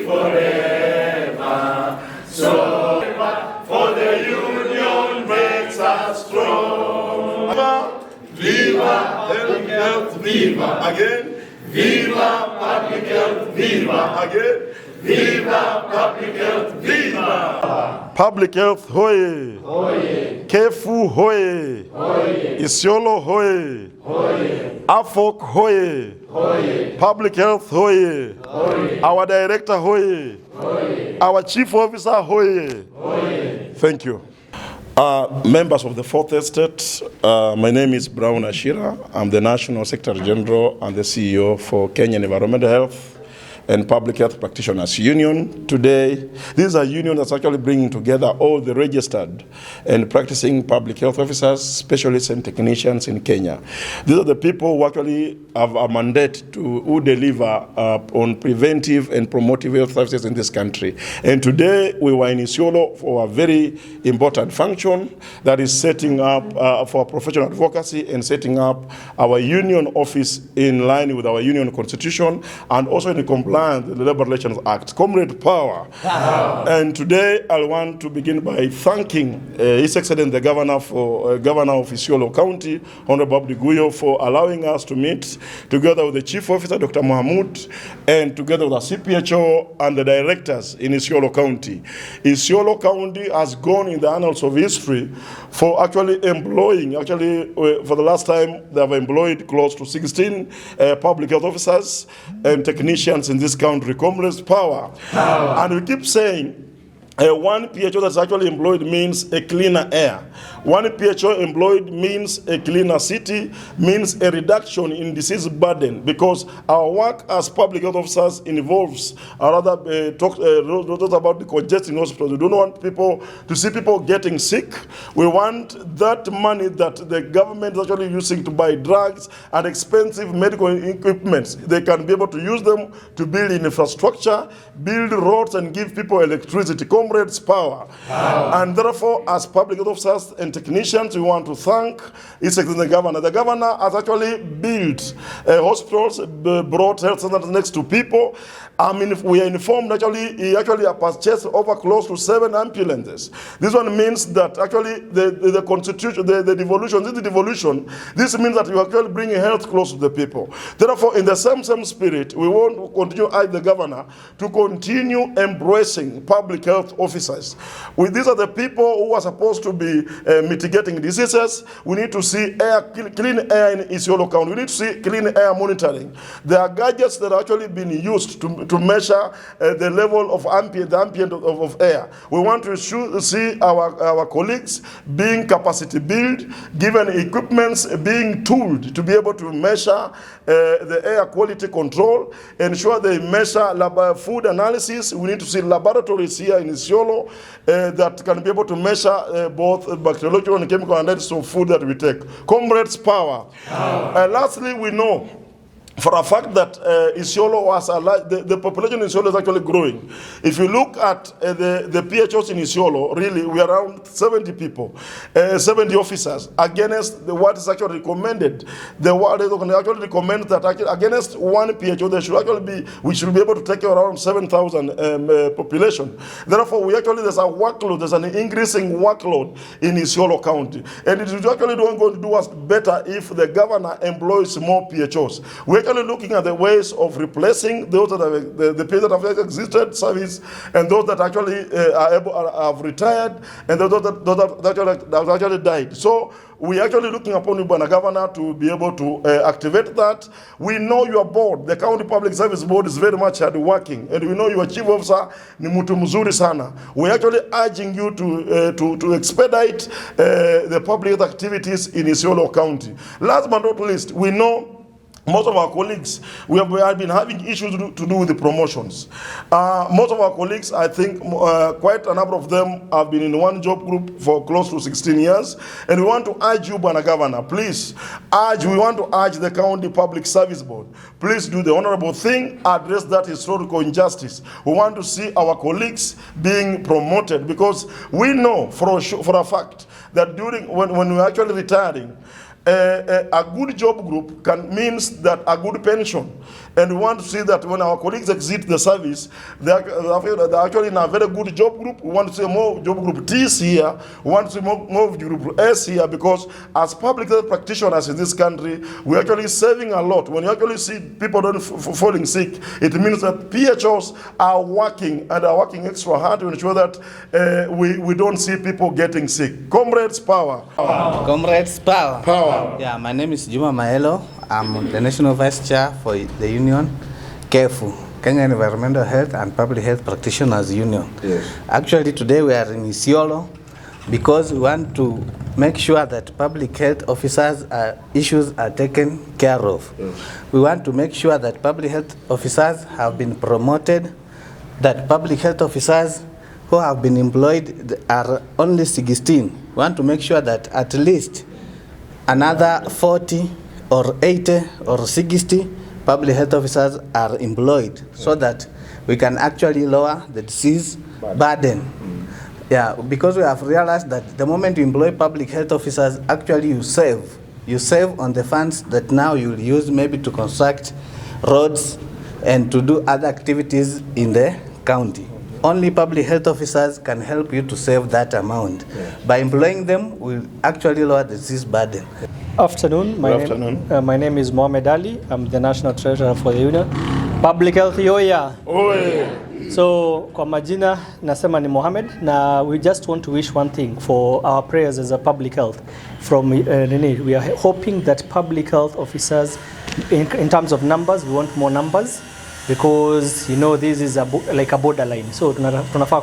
forever. So, for the union makes us strong. Viva public health, viva. Again. Viva public health, viva. Again. Viva public health, viva. Public health, hoye. Hoye. Kefu, hoye. Hoye. Isiolo, hoye. Hoye. Afok, hoye. Hoye. Public health, hoye. Hoye. Our director, hoye. Hoye. Our chief officer, hoye. Hoye. Thank you. Members of the Fourth Estate, my name is Brown Ashira. I'm the National Secretary General and the CEO for Kenyan Environmental Health and Public Health Practitioners Union. Today, this is a union that's actually bringing together all the registered and practicing public health officers, specialists, and technicians in Kenya. These are the people who actually have a mandate who deliver on preventive and promotive health services in this country. And today, we were in Isiolo for a very important function that is setting up for professional advocacy and setting up our union office in line with our union constitution and also in the compliance with the Labor Relations Act. Comrade power. Wow. And today I want to begin by thanking His Excellency the Governor of Isiolo County, Honorable Abdi Guyo, for allowing us to meet together with the Chief Officer, Dr. Mohamud, and together with the CPHO and the directors in Isiolo County. Isiolo County has gone in the annals of history for actually employing, for the last time, they have employed close to 16 public health officers and technicians in this country. Comrades power. And we keep saying, one PHO that's actually employed means a cleaner air. One PHO employed means a cleaner city, means a reduction in disease burden, because our work as public health officers involves, talk about the congestion in hospitals. We don't want people to see people getting sick. We want that money that the government is actually using to buy drugs and expensive medical equipment. They can be able to use them to build infrastructure, build roads, and give people electricity. Comrades power. And therefore, as public health officers and technicians, we want to thank His Excellency the Governor. The Governor has actually built hospitals, brought health centers next to people. We are informed actually he actually purchased over close to 7 ambulances. This one means that actually the constitution, the devolution, this means that you are actually bringing health close to the people. Therefore, in the same spirit, we want to continue to urge the Governor to continue embracing public health officers. These are the people who are supposed to be mitigating diseases. We need to see clean air in Isiolo County. We need to see clean air monitoring. There are gadgets that are actually being used to measure the level of ambient of air. We want to see our colleagues being capacity built, given equipments, being tooled to be able to measure the air quality control, ensure they measure food analysis. We need to see laboratories here in Isiolo that can be able to measure both bacteriological and chemical analysis of food that we take. Comrades power. Lastly, we know for a fact that Isiolo was the population in Isiolo is actually growing. If you look at the PHOs in Isiolo, really, we are around 70 people, 70 officers, against what is actually recommended. The world actually recommends that against one PHO, we should be able to take care of around 7,000 population. Therefore, there's a workload, there's an increasing workload in Isiolo County. And it is actually going to do us better if the Governor employs more PHOs. We're actually looking at the ways of replacing those that have the people that have existed service and those that actually have retired and those that actually died. So we are actually looking upon you, Bwana Governor, to be able to activate that. We know your board, the County Public Service Board, is very much hard working, and we know your chief officer ni mtu mzuri sana. We are actually urging you to expedite the public health activities in Isiolo County. Last but not least, we know most of our colleagues, we have been having issues to do with the promotions. Most of our colleagues, I think quite a number of them have been in one job group for close to 16 years. And we want to urge you, Bwana Governor, please, we want to urge the County Public Service Board, please do the honorable thing, address that historical injustice. We want to see our colleagues being promoted, because we know for a fact that when we're actually retiring, a good job group means that a good pension. And we want to see that when our colleagues exit the service, they're actually in a very good job group. We want to see more job group T's here. We want to see more job group S here, because as public health practitioners in this country, we're actually saving a lot. When you actually see people don't falling sick, it means that PHOs are working, and are working extra hard to ensure that we don't see people getting sick. Comrades, power. Comrades, power. Power. Yeah, my name is Juma Maelo. I'm the National Vice Chair for the union, KEFU, Kenya Environmental Health and Public Health Practitioners Union. Yes. Actually, today we are in Isiolo because we want to make sure that public health officers' issues are taken care of. Yes. We want to make sure that public health officers have been promoted, that public health officers who have been employed are only 16. We want to make sure that at least another 40 or 80 or 60 public health officers are employed, so that we can actually lower the disease burden. Yeah, because we have realized that the moment you employ public health officers, actually you save on the funds that now you'll use maybe to construct roads and to do other activities in the county. Only public health officers can help you to save that amount. Yeah. By employing them, we'll actually lower the disease burden. Afternoon. My name is Mohamed Ali. I'm the National Treasurer for the Union. Public Health Yoya. So kwa majina nasema ni Mohamed, na we just want to wish one thing for our prayers as a public health. From we are hoping that public health officers, in terms of numbers, we want more numbers, because you know this is like a borderline. So tunafaa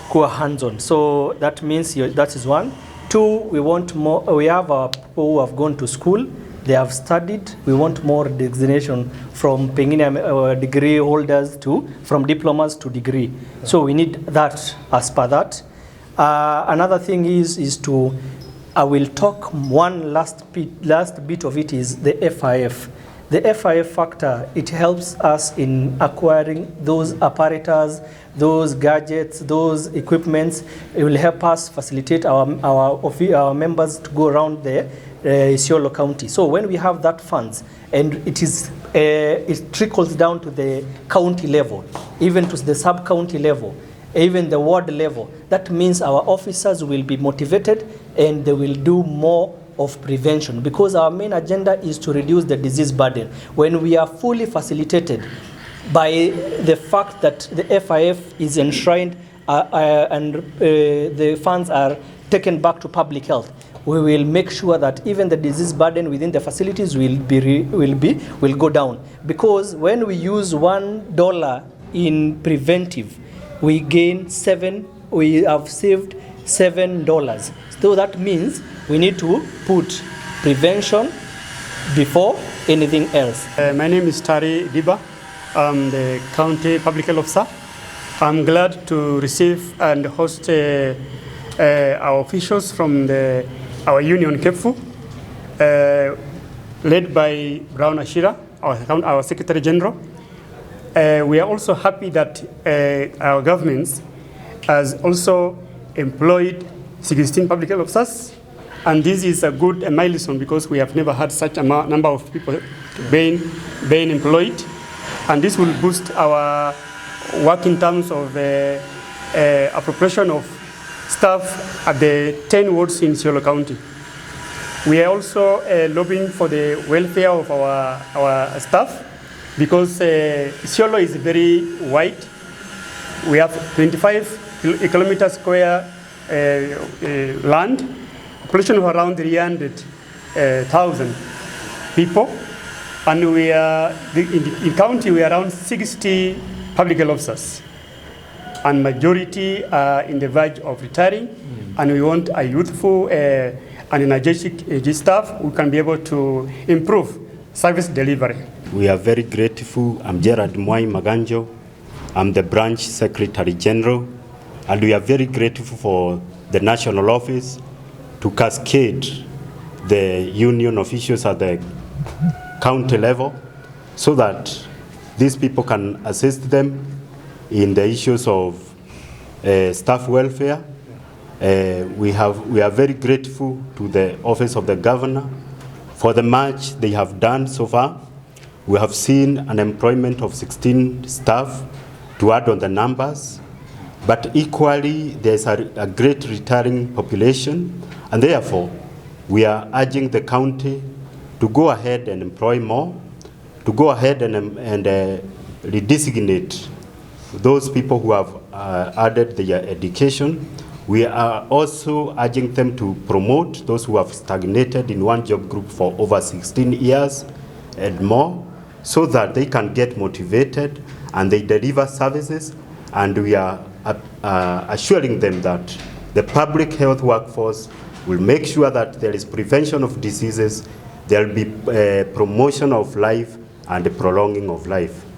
kuwa hands-on. So that means that is one. Two, we want more. We have people who have gone to school. They have studied. We want more designation from degree holders from diplomas to degree. So we need that as per that. Another thing is to, I will talk one last bit of it is the FIF. The FIF factor, it helps us in acquiring those apparatus, those gadgets, those equipments. It will help us facilitate our members to go around the Isiolo County. So when we have that funds, and it trickles down to the county level, even to the sub-county level, even the ward level, that means our officers will be motivated and they will do more of prevention, because our main agenda is to reduce the disease burden. When we are fully facilitated by the fact that the FIF is enshrined and the funds are taken back to public health, we will make sure that even the disease burden within the facilities will go down. Because when we use $1 in preventive, we have saved $7. So that means we need to put prevention before anything else. My name is Tari Diba. I'm the County Public Health Officer. I'm glad to receive and host our officials from our union, KEFU, led by Brown Ashira, our Secretary General. We are also happy that our government has also employed 16 public health officers, and this is a good milestone, because we have never had such a number of people being employed, and this will boost our work in terms of appropriation of staff at the 10 wards in Isiolo County. We are also lobbying for the welfare of our staff, because Isiolo is very wide. We have 25 kilometers square land, population of around 300,000 people, and we are in county we are around 60 public health officers, and majority are in the verge of retiring, and we want a youthful and energetic staff who can be able to improve service delivery. We are very grateful. I'm Gerard Mwai Maganjo. I'm the branch secretary general, and we are very grateful for the national office to cascade the union officials at the county level, so that these people can assist them in the issues of staff welfare. We are very grateful to the office of the governor For the much they have done so far, we have seen an employment of 16 staff to add on the numbers, but equally there's a great retiring population, and therefore we are urging the county to go ahead and employ more, to go ahead and redesignate those people who have added their education. We are also urging them to promote those who have stagnated in one job group for over 16 years and more, so that they can get motivated and they deliver services. And we are assuring them that the public health workforce will make sure that there is prevention of diseases, there will be promotion of life and the prolonging of life.